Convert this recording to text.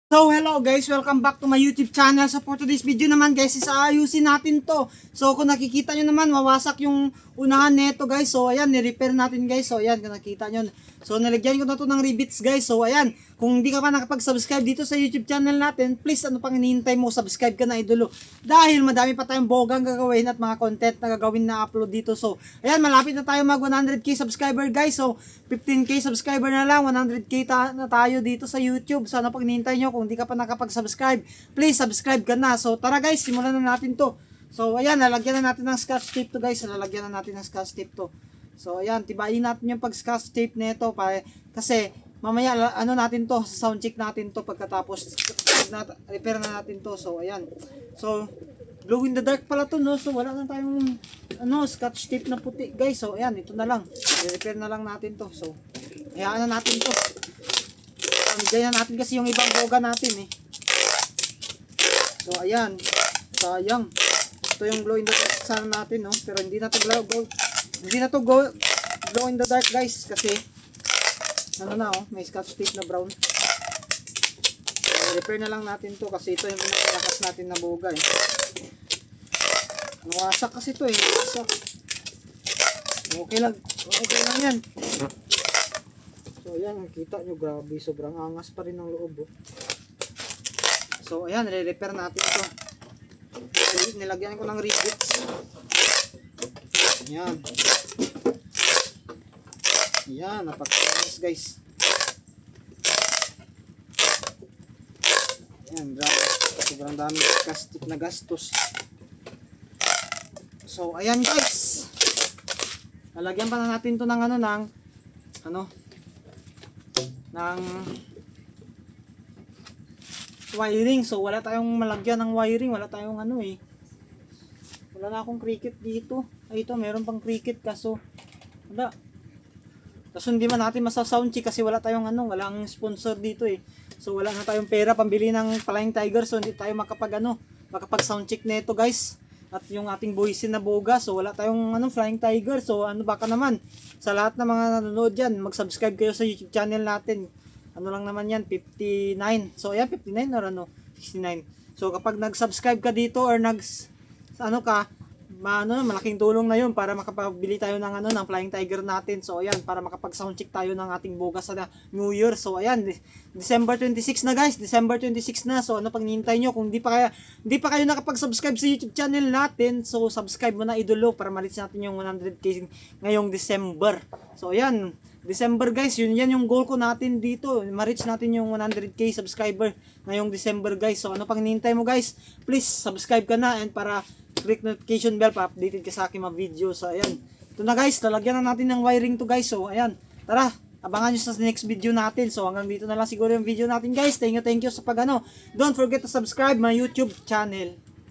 So hello guys, welcome back to my YouTube channel. So for today's video naman guys, is aayusin natin to. So kung nakikita nyo naman, mawasak yung unahan nito guys. So ayan, ni-repair natin guys. So ayan, kung nakita nyo. So nilagyan ko na to ng rivets guys. So ayan, kung hindi ka pa nakapag-subscribe dito sa YouTube channel natin, please ano pang hinihintay mo, subscribe ka na idolo. Dahil madami pa tayong bogang gagawin at mga content na gagawin na upload dito. So ayan, malapit na tayo mag 100k subscriber guys. So 15k subscriber na lang, 100k na tayo dito sa YouTube. So ano pang hinihintay nyo? Kung hindi ka pa nakapag-subscribe, please subscribe ka na. So tara guys, simulan na natin to. So ayan, lalagyan na natin ng scotch tape to guys. Lalagyan na natin ng scotch tape to. So ayan, tibayin natin yung pag-scotch tape nito kasi mamaya ano natin to, sound check natin to pagkatapos repair na natin to. So ayan. So glow in the dark pala to, no. So wala na tayong scotch tape na puti guys. So ayan, ito na lang. I-repair na lang natin to. So hayaan na natin to. Ganyan natin kasi yung ibang boga natin eh. So ayan, sayang. Ito yung glow in the dark sana natin, no. Pero hindi na to glow in the dark guys kasi ano na, may scotch tape na brown. Repair na lang natin to kasi ito yung pinakalakas natin na boga eh. Nawasak kasi to eh. Nawasak. Okay lang yan. So ayan, nakita nyo, grabe, sobrang angas pa rin ng loob oh. So ayan, re-repair natin ito. Nilagyan ko ng rivets. Ayan. Ayan, napakalinis guys. Ayan, grabe, sobrang dami plastic na gastos. So ayan guys, lalagyan pa na natin to ng ng wiring. So wala tayong malagyan ng wiring, wala tayong wala na akong cricket dito. Ay ito, meron pang cricket kaso wala. Kaso hindi man natin masa-sound check kasi wala tayong walang sponsor dito eh. So wala na tayong pera pambili ng Flying Tiger, so hindi tayo makapag sound check nito guys. At yung ating buhisin na boga, so wala tayong Flying Tiger. So baka naman sa lahat ng mga nanonood diyan, mag-subscribe kayo sa YouTube channel natin. Ano lang naman yan, 59. So ayan, 59 or 69. So kapag nag-subscribe ka dito or malaking tulong na yun para makapabili tayo ng Flying Tiger natin. So ayan, para makapag-sound check tayo ng ating boga sa New Year. So ayan, December 26 na guys, December 26 na. So ano pang hinihintay nyo? Kung hindi pa kayo nakapag-subscribe sa YouTube channel natin, so subscribe mo na idolo para ma-reach natin yung 100k ngayong December. So ayan, December guys, yan yung goal ko natin dito, ma-reach natin yung 100k subscriber ngayong December guys. So ano pang hinihintay mo guys? Please subscribe ka na and para click notification bell para updated ka sa aking mga video. So ayan, ito na guys, lalagyan na natin ng wiring to guys. So ayan, tara, abangan nyo sa next video natin. So hanggang dito na lang siguro yung video natin guys. Thank you sa don't forget to subscribe my YouTube channel.